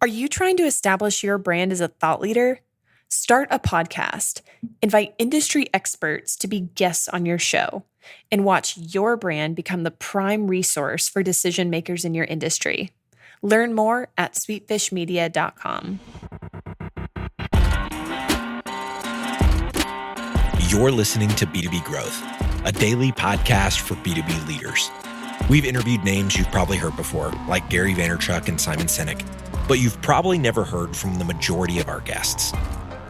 Are you trying to establish your brand as a thought leader? Start a podcast, invite industry experts to be guests on your show, and watch your brand become the prime resource for decision makers in your industry. Learn more at sweetfishmedia.com. You're listening to B2B Growth, a daily podcast for B2B leaders. We've interviewed names you've probably heard before, like Gary Vaynerchuk and Simon Sinek, but you've probably never heard from the majority of our guests.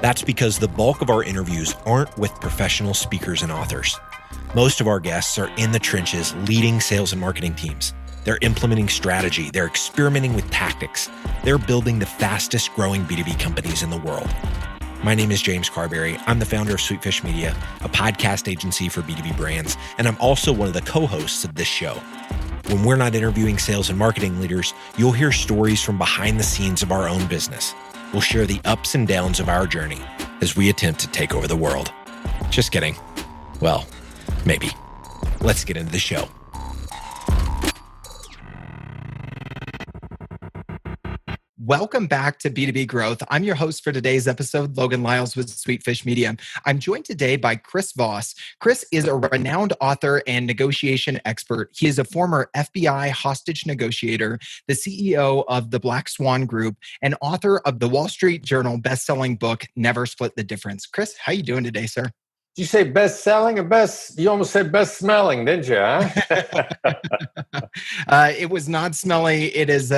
That's because the bulk of our interviews aren't with professional speakers and authors. Most of our guests are in the trenches leading sales and marketing teams. They're implementing strategy. They're experimenting with tactics. They're building the fastest growing B2B companies in the world. My name is James Carberry. I'm the founder of Sweetfish Media, a podcast agency for B2B brands, and I'm also one of the co-hosts of this show. When we're not interviewing sales and marketing leaders, you'll hear stories from behind the scenes of our own business. We'll share the ups and downs of our journey as we attempt to take over the world. Just kidding. Well, maybe. Let's get into the show. Welcome back to B2B Growth. I'm your host for today's episode, Logan Lyles with Sweetfish Media. I'm joined today by Chris Voss. Chris is a renowned author and negotiation expert. He is a former FBI hostage negotiator, the CEO of the Black Swan Group, and author of the Wall Street Journal best-selling book, Never Split the Difference. Chris, how are you doing today, sir? Did you say best selling or best? You almost said best smelling, didn't you? Huh? It was not smelly. It is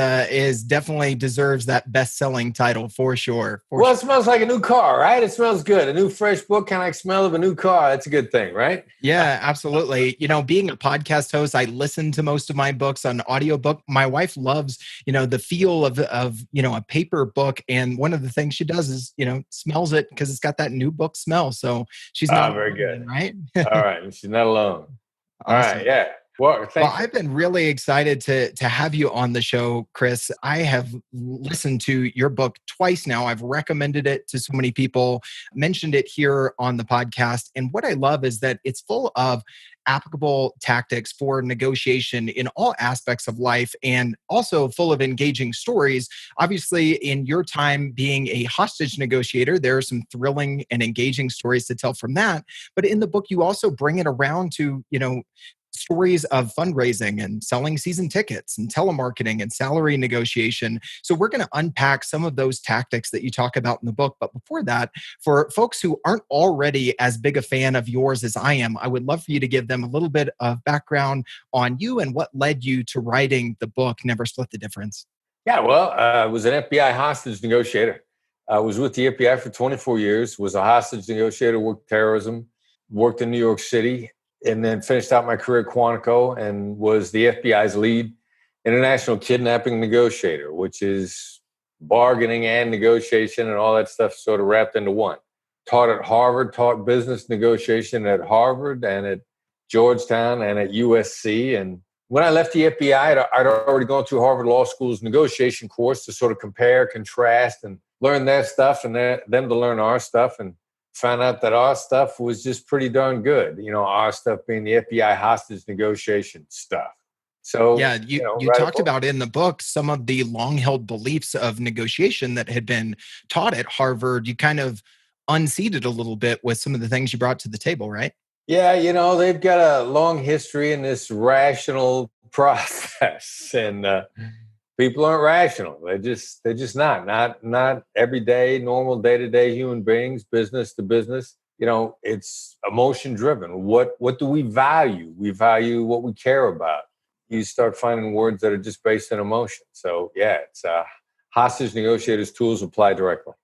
definitely deserves that best selling title for sure. It smells like a new car, right? It smells good. A new fresh book, kind of like smell of a new car. That's a good thing, right? Yeah, absolutely. You know, being a podcast host, I listen to most of my books on audiobook. My wife loves, the feel of a paper book, and one of the things she does is, smells it because it's got that new book smell. So she's not very good, right? All right, she's not alone. All Awesome. right, yeah. Well, I've been really excited to have you on the show, Chris. I have listened to your book twice now. I've recommended it to so many people, mentioned it here on the podcast. And what I love is that it's full of applicable tactics for negotiation in all aspects of life, and also full of engaging stories. Obviously, in your time being a hostage negotiator, there are some thrilling and engaging stories to tell from that. But in the book, you also bring it around to, stories of fundraising and selling season tickets and telemarketing and salary negotiation. So we're going to unpack some of those tactics that you talk about in the book. But before that, for folks who aren't already as big a fan of yours as I am, I would love for you to give them a little bit of background on you and what led you to writing the book, Never Split the Difference. Yeah, well, I was an FBI hostage negotiator. I was with the FBI for 24 years, was a hostage negotiator, worked terrorism, worked in New York City, and then finished out my career at Quantico and was the FBI's lead international kidnapping negotiator, which is bargaining and negotiation and all that stuff sort of wrapped into one. Taught at Harvard, taught business negotiation at Harvard and at Georgetown and at USC. And when I left the FBI, I'd already gone through Harvard Law School's negotiation course to sort of compare, contrast, and learn their stuff and them to learn our stuff. And found out that our stuff was just pretty darn good. Our stuff being the FBI hostage negotiation stuff. So yeah, you talked about in the book some of the long-held beliefs of negotiation that had been taught at Harvard. You kind of unseated a little bit with some of the things you brought to the table, right? Yeah, they've got a long history in this rational process, and people aren't rational. They're just not everyday, normal, day-to-day human beings, business to business. It's emotion driven. What do we value? We value what we care about. You start finding words that are just based on emotion. So yeah, it's hostage negotiators tools apply directly.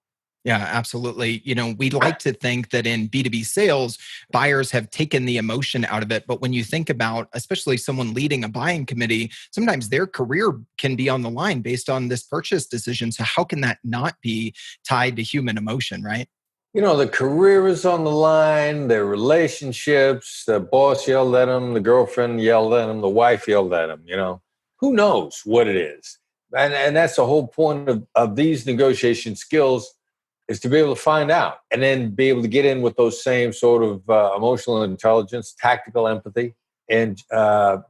Yeah, absolutely. We like to think that in B2B sales, buyers have taken the emotion out of it. But when you think about, especially someone leading a buying committee, sometimes their career can be on the line based on this purchase decision. So how can that not be tied to human emotion, right? The career is on the line, their relationships, the boss yelled at them, the girlfriend yelled at them, the wife yelled at them, who knows what it is. And that's the whole point of these negotiation skills, is to be able to find out and then be able to get in with those same sort of emotional intelligence, tactical empathy, and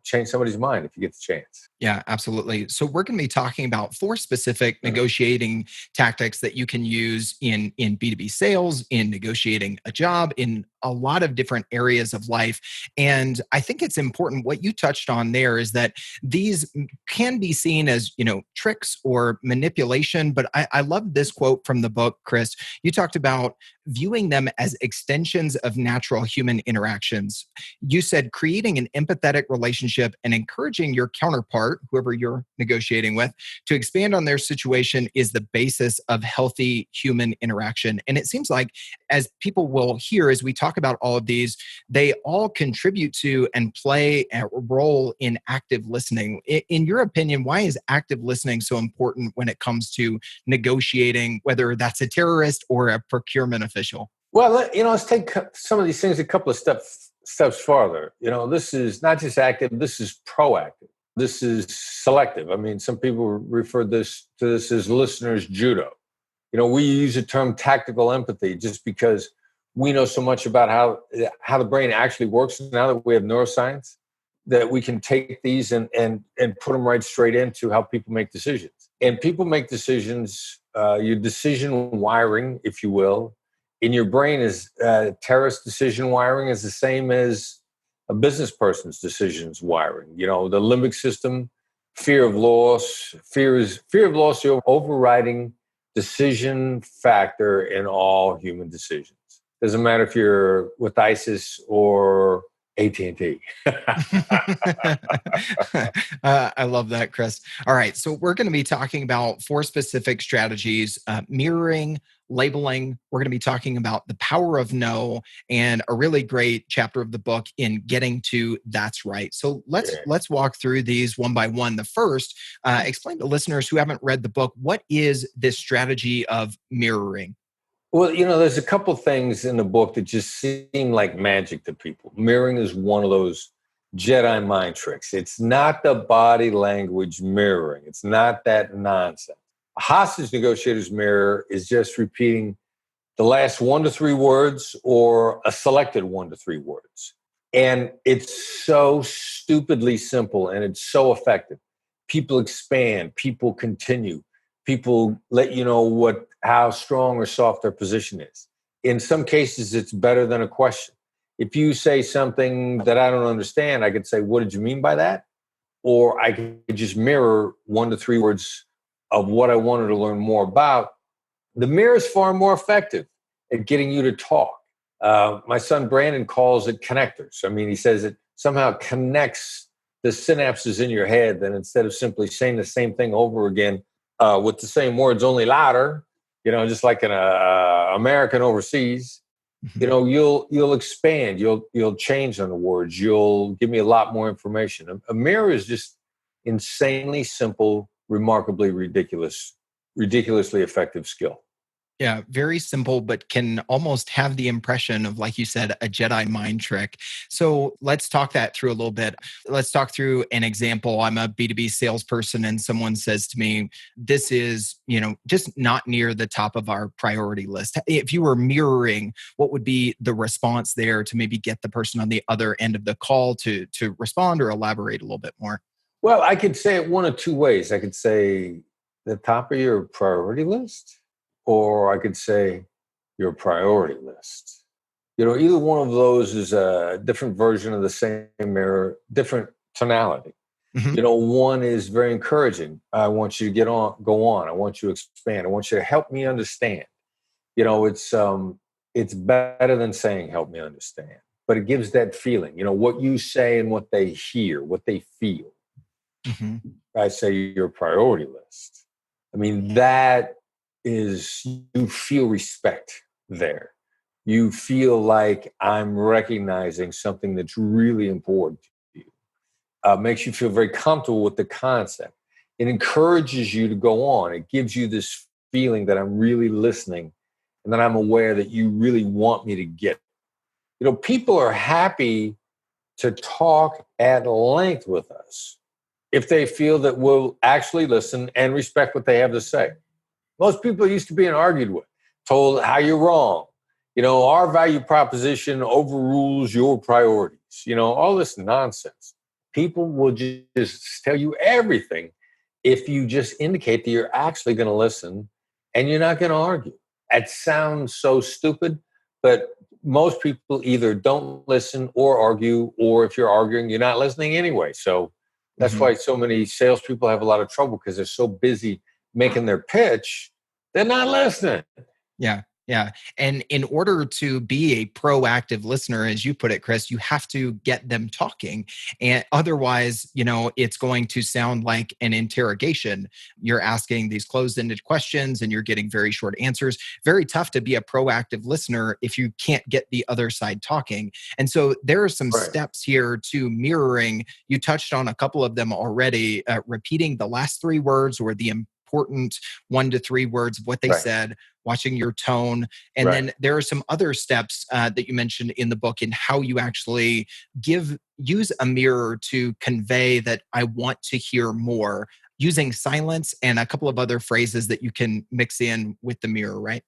change somebody's mind if you get the chance. Yeah, absolutely. So we're going to be talking about 4 specific negotiating tactics that you can use in B2B sales, in negotiating a job, in a lot of different areas of life. And I think it's important what you touched on there is that these can be seen as, tricks or manipulation. But I love this quote from the book, Chris. You talked about viewing them as extensions of natural human interactions. You said creating an empathetic relationship and encouraging your counterpart, whoever you're negotiating with, to expand on their situation is the basis of healthy human interaction. And it seems like, as people will hear as we talk about all of these, they all contribute to and play a role in active listening. In your opinion, why is active listening so important when it comes to negotiating, whether that's a terrorist or a procurement official? Well, let's take some of these things a couple of steps farther. This is not just active, this is proactive. This is selective. I mean, some people refer to this as listener's judo. We use the term tactical empathy just because we know so much about how the brain actually works now that we have neuroscience, that we can take these and put them right straight into how people make decisions. And people make decisions, your decision wiring, if you will, in your brain is terrorist decision wiring is the same as a business person's decisions wiring. The limbic system, fear of loss, the overriding decision factor in all human decisions. Doesn't matter if you're with ISIS or AT&T. I love that, Chris. All right. So we're going to be talking about 4 specific strategies: mirroring, labeling. We're going to be talking about the power of no, and a really great chapter of the book in getting to that's right. So let's walk through these one by one. The first, explain to listeners who haven't read the book, what is this strategy of mirroring? Well, there's a couple things in the book that just seem like magic to people. Mirroring is one of those Jedi mind tricks. It's not the body language mirroring. It's not that nonsense. A hostage negotiator's mirror is just repeating the last 1 to 3 words or a selected 1 to 3 words. And it's so stupidly simple and it's so effective. People expand, people continue. People let you know how strong or soft their position is. In some cases, it's better than a question. If you say something that I don't understand, I could say, what did you mean by that? Or I could just mirror 1 to 3 words of what I wanted to learn more about. The mirror is far more effective at getting you to talk. My son Brandon calls it connectors. I mean, he says it somehow connects the synapses in your head, that instead of simply saying the same thing over again, with the same words, only louder, just like an American overseas, you'll expand, you'll change on the words, you'll give me a lot more information. A mirror is just insanely simple, remarkably ridiculously effective skill. Yeah, very simple, but can almost have the impression of, like you said, a Jedi mind trick. So let's talk that through a little bit. Let's talk through an example. I'm a B2B salesperson and someone says to me, this is, just not near the top of our priority list. If you were mirroring, what would be the response there to maybe get the person on the other end of the call to respond or elaborate a little bit more? Well, I could say it one of 2 ways. I could say the top of your priority list, or I could say your priority list. Either one of those is a different version of the same mirror, different tonality. Mm-hmm. One is very encouraging. I want you to go on. I want you to expand. I want you to help me understand. It's better than saying help me understand, but it gives that feeling, what you say and what they hear, what they feel. Mm-hmm. I say your priority list. I mean, that is, you feel respect there. You feel like I'm recognizing something that's really important to you. Makes you feel very comfortable with the concept. It encourages you to go on. It gives you this feeling that I'm really listening and that I'm aware that you really want me to get. People are happy to talk at length with us if they feel that we'll actually listen and respect what they have to say. Most people are used to being argued with, told how you're wrong. Our value proposition overrules your priorities. opinions, all this nonsense. People will just tell you everything if you just indicate that you're actually going to listen and you're not going to argue. It sounds so stupid, but most people either don't listen or argue, or if you're arguing, you're not listening anyway. So that's why so many salespeople have a lot of trouble, because they're so busy making their pitch, they're not listening. Yeah. Yeah. And in order to be a proactive listener, as you put it, Chris, you have to get them talking. And otherwise, it's going to sound like an interrogation. You're asking these closed-ended questions and you're getting very short answers. Very tough to be a proactive listener if you can't get the other side talking. And so there are some steps here to mirroring. You touched on a couple of them already, repeating the last three words or the important 1 to 3 words of what they said, watching your tone. And then there are some other steps that you mentioned in the book in how you actually use a mirror to convey that I want to hear more, using silence and a couple of other phrases that you can mix in with the mirror, right?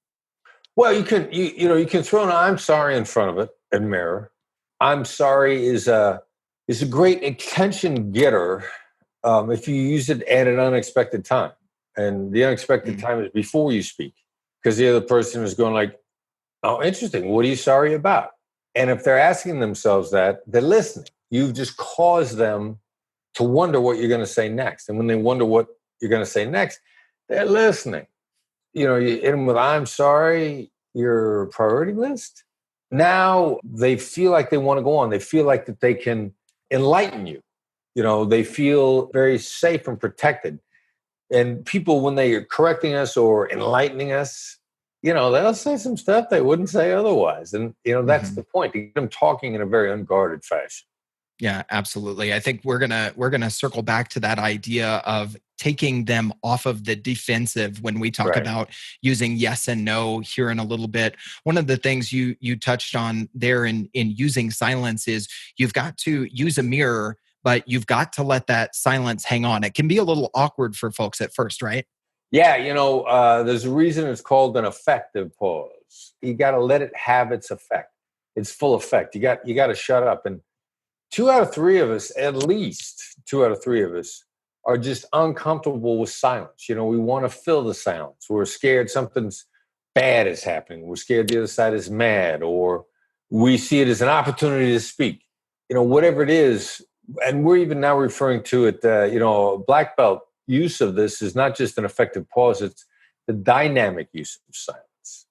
Well, you can throw an "I'm sorry" in front of it and mirror. "I'm sorry" is a great attention getter if you use it at an unexpected time. And the unexpected time is before you speak, because the other person is going like, "Oh, interesting. What are you sorry about?" And if they're asking themselves that, they're listening. You've just caused them to wonder what you're going to say next. And when they wonder what you're going to say next, they're listening. You hit them with "I'm sorry," your priority list. Now they feel like they want to go on. They feel like that they can enlighten you. They feel very safe and protected. And people, when they are correcting us or enlightening us, they'll say some stuff they wouldn't say otherwise. And, that's the point, to get them talking in a very unguarded fashion. Yeah, absolutely. I think we're gonna circle back to that idea of taking them off of the defensive when we talk about using yes and no here in a little bit. One of the things you touched on there in using silence is you've got to use a mirror, but you've got to let that silence hang on. It can be a little awkward for folks at first, right? Yeah, there's a reason it's called an effective pause. You got to let it have its effect. Its full effect. You got to shut up. And 2 out of 3 of us, at least 2 out of 3 of us, are just uncomfortable with silence. We want to fill the silence. We're scared something's bad is happening. We're scared the other side is mad, or we see it as an opportunity to speak. Whatever it is. And we're even now referring to it, black belt use of this is not just an effective pause, it's the dynamic use of silence.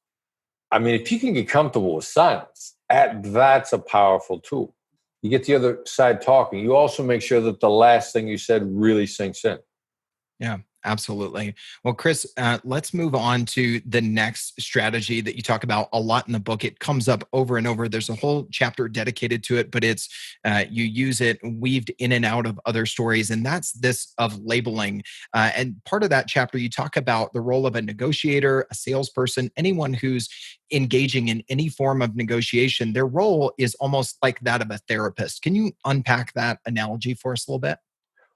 I mean, if you can get comfortable with silence, that's a powerful tool. You get the other side talking. You also make sure that the last thing you said really sinks in. Yeah, absolutely. Well, Chris, let's move on to the next strategy that you talk about a lot in the book. It comes up over and over. There's a whole chapter dedicated to it, but it's you use it weaved in and out of other stories, and that's this of labeling. And part of that chapter, you talk about the role of a negotiator, a salesperson, anyone who's engaging in any form of negotiation. Their role is almost like that of a therapist. Can you unpack that analogy for us a little bit?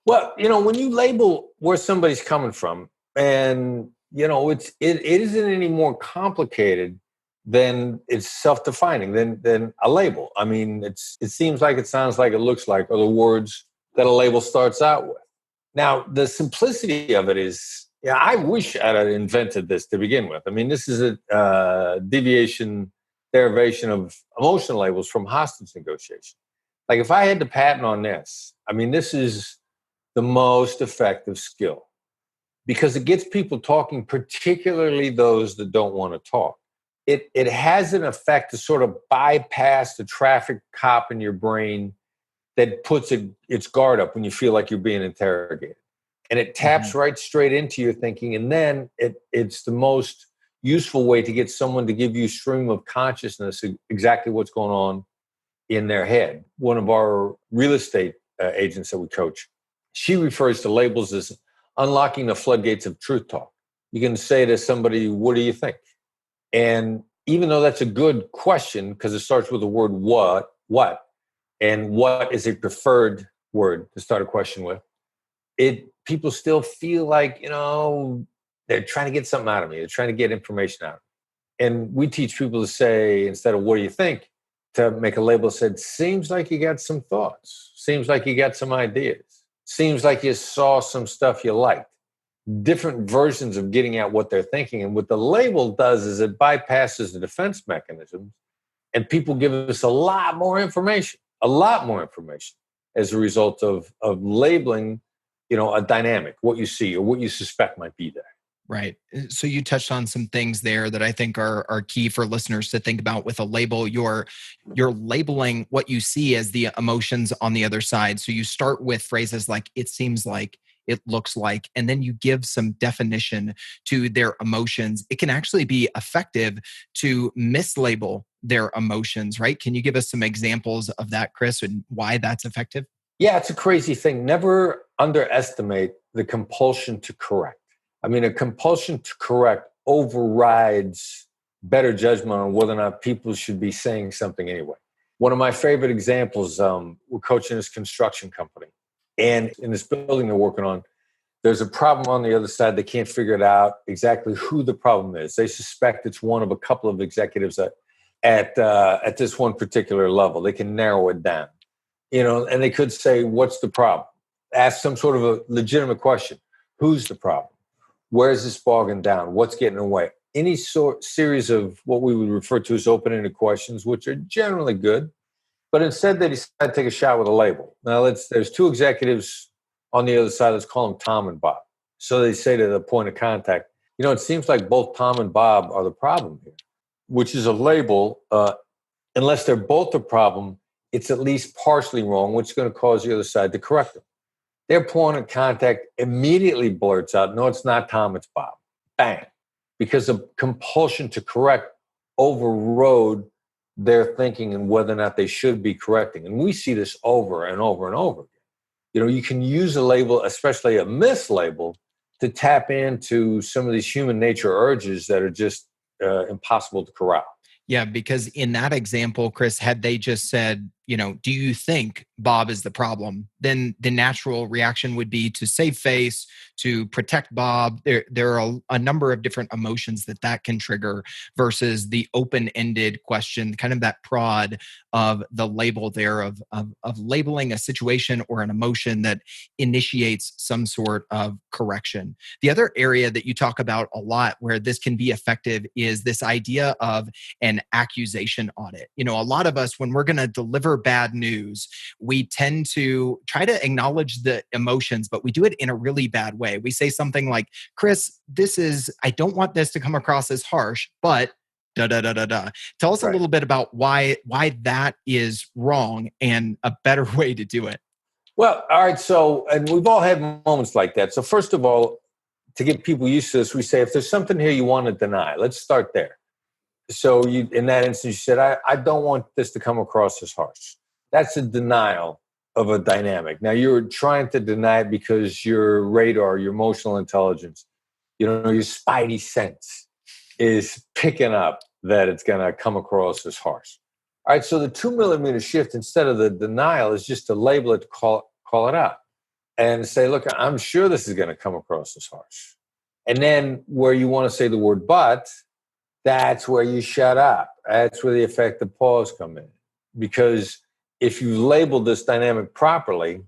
Well, when you label where somebody's coming from, and it isn't any more complicated than it's self-defining than a label. I mean, it seems like, it sounds like, it looks like, are the words that a label starts out with. Now, the simplicity of it is, I wish I'd have invented this to begin with. I mean, this is a derivation of emotional labels from hostage negotiation. Like, if I had to patent on this, I mean, this is the most effective skill, because it gets people talking, particularly those that don't want to talk. It has an effect to sort of bypass the traffic cop in your brain that puts its guard up when you feel like you're being interrogated. And it taps right straight into your thinking. And then it's the most useful way to get someone to give you stream of consciousness, exactly what's going on in their head. One of our real estate agents that we coach, she refers to labels as unlocking the floodgates of truth talk. You can say to somebody, "What do you think?" And even though that's a good question, because it starts with the word what, and what is a preferred word to start a question with, people still feel like, they're trying to get something out of me. They're trying to get information out of me. And we teach people to say, instead of "what do you think?" to make a label that said, seems like you got some thoughts, seems like you got some ideas, seems like you saw some stuff you liked. Different versions of getting at what they're thinking. And what the label does is it bypasses the defense mechanisms, and people give us a lot more information as a result of labeling, a dynamic, what you see or what you suspect might be there. Right. So you touched on some things there that I think are key for listeners to think about with a label. You're labeling what you see as the emotions on the other side. So you start with phrases like, it seems like, it looks like, and then you give some definition to their emotions. It can actually be effective to mislabel their emotions, right? Can you give us some examples of that, Chris, and why that's effective? Yeah, it's a crazy thing. Never underestimate the compulsion to correct. I mean, a compulsion to correct overrides better judgment on whether or not people should be saying something anyway. One of my favorite examples, we're coaching this construction company. And in this building they're working on, there's a problem on the other side. They can't figure it out exactly who the problem is. They suspect it's one of a couple of executives at this one particular level. They can narrow it down, and they could say, what's the problem? Ask some sort of a legitimate question. Who's the problem? Where's this bogging down? What's getting in the way? Any series of what we would refer to as open-ended questions, which are generally good. But instead, they decide to take a shot with a label. Now, there's two executives on the other side. Let's call them Tom and Bob. So they say to the point of contact, it seems like both Tom and Bob are the problem here, which is a label. Unless they're both the problem, it's at least partially wrong, which is going to cause the other side to correct them. Their point of contact immediately blurts out, no, it's not Tom, it's Bob. Bang. Because the compulsion to correct overrode their thinking and whether or not they should be correcting. And we see this over and over and over again. You can use a label, especially a mislabel, to tap into some of these human nature urges that are just impossible to corral. Yeah, because in that example, Chris, had they just said, do you think Bob is the problem? Then the natural reaction would be to save face, to protect Bob. There are a number of different emotions that can trigger versus the open-ended question, kind of that prod of the label there of labeling a situation or an emotion that initiates some sort of correction. The other area that you talk about a lot where this can be effective is this idea of an accusation audit. A lot of us, when we're going to deliver bad news, we tend to try to acknowledge the emotions, but we do it in a really bad way. We say something like, Chris, I don't want this to come across as harsh, but da da da da da. Tell us a little bit about why that is wrong and a better way to do it. Well, all right. So, and we've all had moments like that. So first of all, to get people used to this, we say, if there's something here you want to deny, let's start there. So in that instance, you said, I don't want this to come across as harsh. That's a denial of a dynamic. Now, you're trying to deny it because your radar, your emotional intelligence, your spidey sense is picking up that it's going to come across as harsh. All right, so the 2 millimeter shift, instead of the denial, is just to label it, to call it out and say, look, I'm sure this is going to come across as harsh. And then where you want to say the word but, that's where you shut up. That's where the effective pause come in. Because if you label this dynamic properly,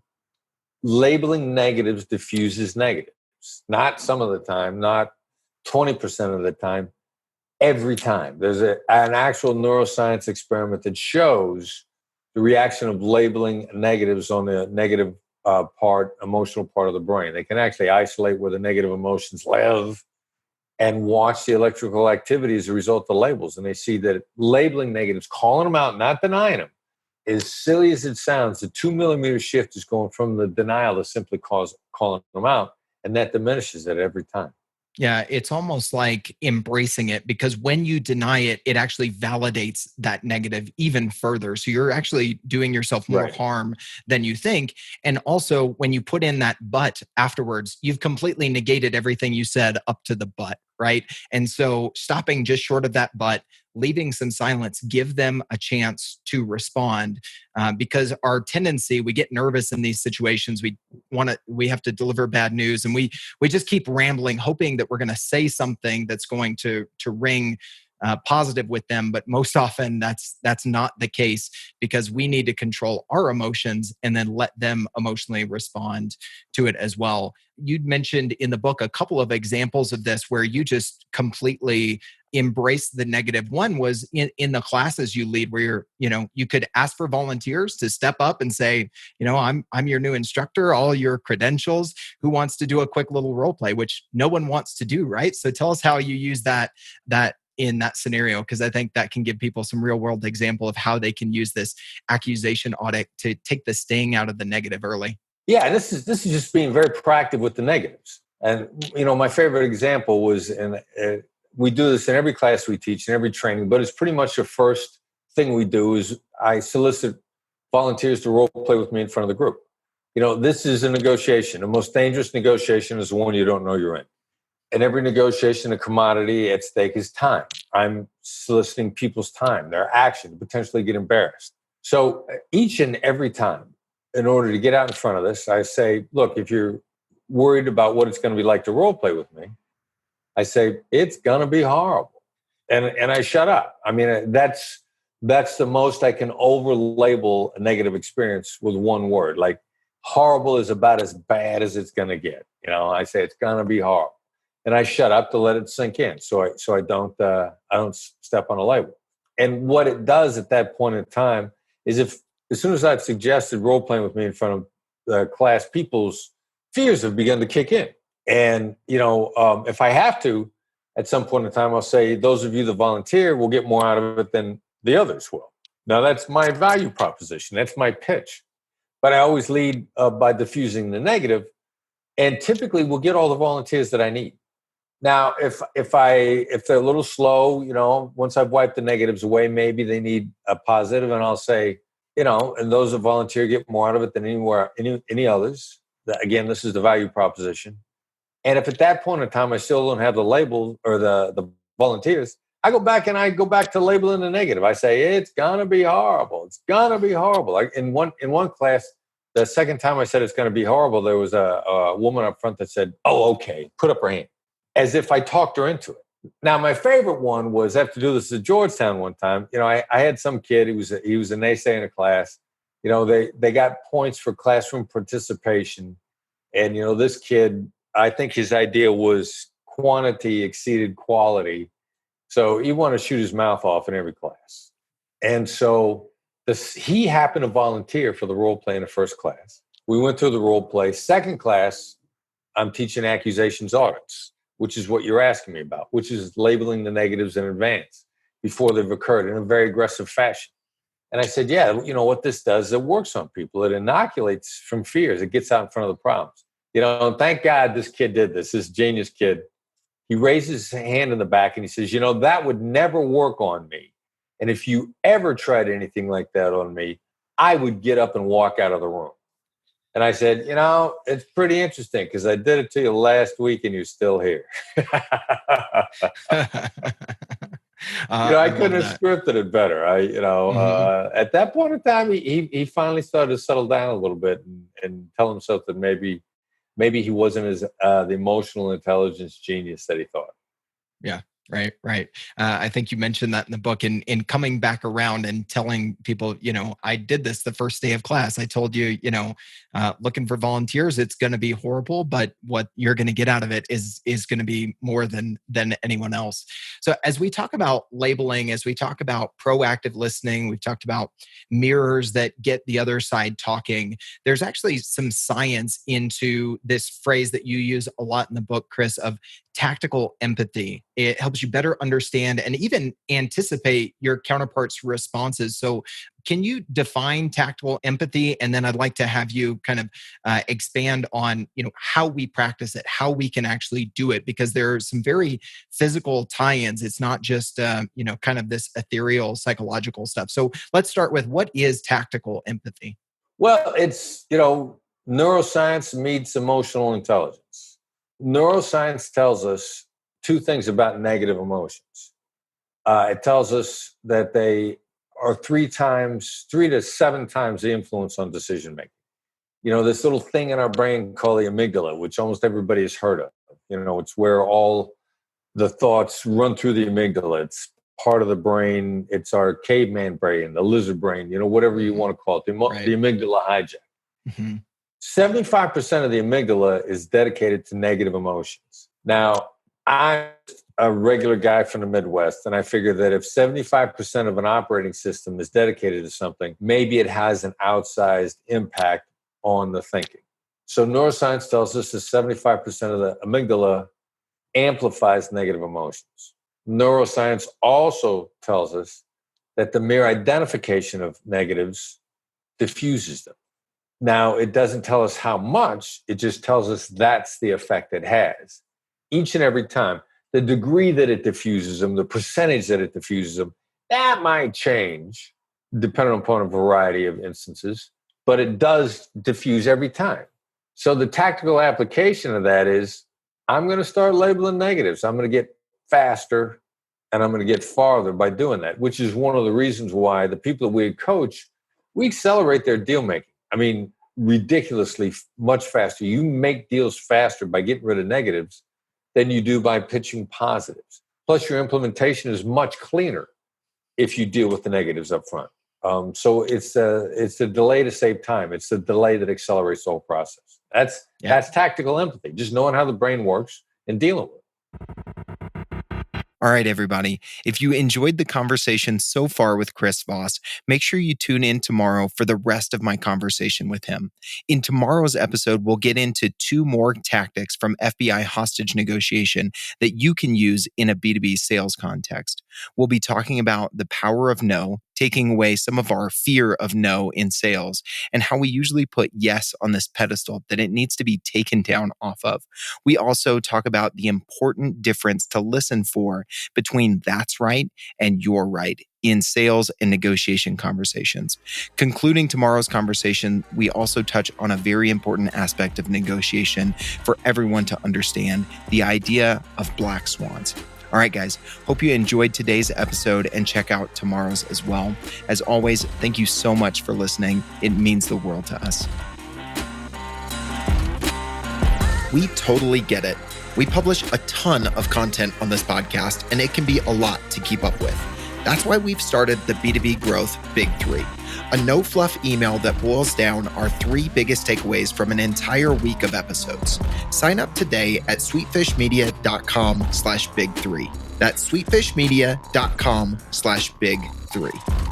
labeling negatives diffuses negatives. Not some of the time, not 20% of the time, every time. There's an actual neuroscience experiment that shows the reaction of labeling negatives on the negative emotional part of the brain. They can actually isolate where the negative emotions live and watch the electrical activity as a result of labels. And they see that labeling negatives, calling them out, not denying them, as silly as it sounds, the 2 millimeter shift is going from the denial to simply calling them out. And that diminishes it every time. Yeah, it's almost like embracing it, because when you deny it, it actually validates that negative even further. So you're actually doing yourself more harm than you think. And also, when you put in that but afterwards, you've completely negated everything you said up to the but, right? And so stopping just short of that but, leaving some silence, give them a chance to respond, because our tendency, we get nervous in these situations. We have to deliver bad news, and we just keep rambling, hoping that we're going to say something that's going to ring positive with them. But most often that's not the case, because we need to control our emotions and then let them emotionally respond to it as well. You'd mentioned in the book a couple of examples of this where you just completely embrace the negative. One was in the classes you lead, where you could ask for volunteers to step up and say, I'm your new instructor, all your credentials, who wants to do a quick little role play, which no one wants to do, right? So tell us how you use that in that scenario, because I think that can give people some real world example of how they can use this accusation audit to take the sting out of the negative early. Yeah, this is just being very proactive with the negatives. And my favorite example was, we do this in every class we teach, in every training, but it's pretty much the first thing we do is I solicit volunteers to role play with me in front of the group. This is a negotiation. The most dangerous negotiation is the one you don't know you're in. In every negotiation, a commodity at stake is time. I'm soliciting people's time, their action, to potentially get embarrassed. So each and every time, in order to get out in front of this, I say, look, if you're worried about what it's going to be like to role play with me, I say, it's going to be horrible. And I shut up. I mean, that's the most I can over-label a negative experience with one word. Like, horrible is about as bad as it's going to get. I say it's going to be horrible. And I shut up to let it sink in. So I don't step on a label. And what it does at that point in time is, as soon as I've suggested role playing with me in front of the class, people's fears have begun to kick in. And, if I have to, at some point in time, I'll say, those of you that volunteer will get more out of it than the others will. Now, that's my value proposition. That's my pitch. But I always lead by diffusing the negative, and typically we'll get all the volunteers that I need. Now, if they're a little slow, once I've wiped the negatives away, maybe they need a positive, and I'll say, and those that volunteer get more out of it than any others. Again, this is the value proposition. And if at that point in time I still don't have the label or the volunteers, I go back to labeling the negative. I say, it's gonna be horrible. It's gonna be horrible. Like in one class, the second time I said it's gonna be horrible, there was a woman up front that said, "Oh, okay," put up her hand, as if I talked her into it. Now, my favorite one was, I have to do this at Georgetown one time. I had some kid, he was a naysayer in a class. They got points for classroom participation. And, this kid, I think his idea was quantity exceeded quality. So he wanted to shoot his mouth off in every class. And so he happened to volunteer for the role play in the first class. We went through the role play. Second class, I'm teaching accusations audits, which is what you're asking me about, which is labeling the negatives in advance before they've occurred in a very aggressive fashion. And I said, yeah, what this does, it works on people. It inoculates from fears. It gets out in front of the problems. And thank God this kid did this genius kid. He raises his hand in the back and he says, that would never work on me. And if you ever tried anything like that on me, I would get up and walk out of the room. And I said, it's pretty interesting because I did it to you last week and you're still here. I couldn't have scripted it better. At that point in time, he finally started to settle down a little bit and tell himself that maybe he wasn't as the emotional intelligence genius that he thought. Yeah. Right. I think you mentioned that in the book, in coming back around and telling people, I did this the first day of class. I told you, looking for volunteers, it's going to be horrible, but what you're going to get out of it is going to be more than anyone else. So as we talk about labeling, as we talk about proactive listening, we've talked about mirrors that get the other side talking. There's actually some science into this phrase that you use a lot in the book, Chris, of tactical empathy. It helps you better understand and even anticipate your counterpart's responses. So can you define tactical empathy? And then I'd like to have you kind of expand on, how we practice it, how we can actually do it, because there are some very physical tie-ins. It's not just, kind of this ethereal psychological stuff. So let's start with, what is tactical empathy? Well, it's, neuroscience meets emotional intelligence. Neuroscience tells us two things about negative emotions. It tells us that they are 3 to 7 times the influence on decision making. This little thing in our brain called the amygdala, which almost everybody has heard of. It's where all the thoughts run through the amygdala. It's part of the brain. It's our caveman brain, the lizard brain, whatever you want to call it, the amygdala hijack. Mm-hmm. 75% of the amygdala is dedicated to negative emotions. Now, I'm a regular guy from the Midwest, and I figure that if 75% of an operating system is dedicated to something, maybe it has an outsized impact on the thinking. So neuroscience tells us that 75% of the amygdala amplifies negative emotions. Neuroscience also tells us that the mere identification of negatives diffuses them. Now, it doesn't tell us how much, it just tells us that's the effect it has. Each and every time, the degree that it diffuses them, the percentage that it diffuses them, that might change depending upon a variety of instances, but it does diffuse every time. So the tactical application of that is, I'm going to start labeling negatives. I'm going to get faster and I'm going to get farther by doing that, which is one of the reasons why the people that we coach, we accelerate their deal making. I mean, ridiculously much faster. You make deals faster by getting rid of negatives than you do by pitching positives. Plus, your implementation is much cleaner if you deal with the negatives up front. So it's a delay to save time. It's the delay that accelerates the whole process. That's tactical empathy, just knowing how the brain works and dealing with it. All right, everybody. If you enjoyed the conversation so far with Chris Voss, make sure you tune in tomorrow for the rest of my conversation with him. In tomorrow's episode, we'll get into 2 more tactics from FBI hostage negotiation that you can use in a B2B sales context. We'll be talking about the power of no, taking away some of our fear of no in sales, and how we usually put yes on this pedestal that it needs to be taken down off of. We also talk about the important difference to listen for between that's right and you're right in sales and negotiation conversations. Concluding tomorrow's conversation, we also touch on a very important aspect of negotiation for everyone to understand, the idea of black swans. All right, guys, hope you enjoyed today's episode and check out tomorrow's as well. As always, thank you so much for listening. It means the world to us. We totally get it. We publish a ton of content on this podcast, and it can be a lot to keep up with. That's why we've started the B2B Growth Big 3, a no-fluff email that boils down our 3 biggest takeaways from an entire week of episodes. Sign up today at sweetfishmedia.com/big3. That's sweetfishmedia.com/big3.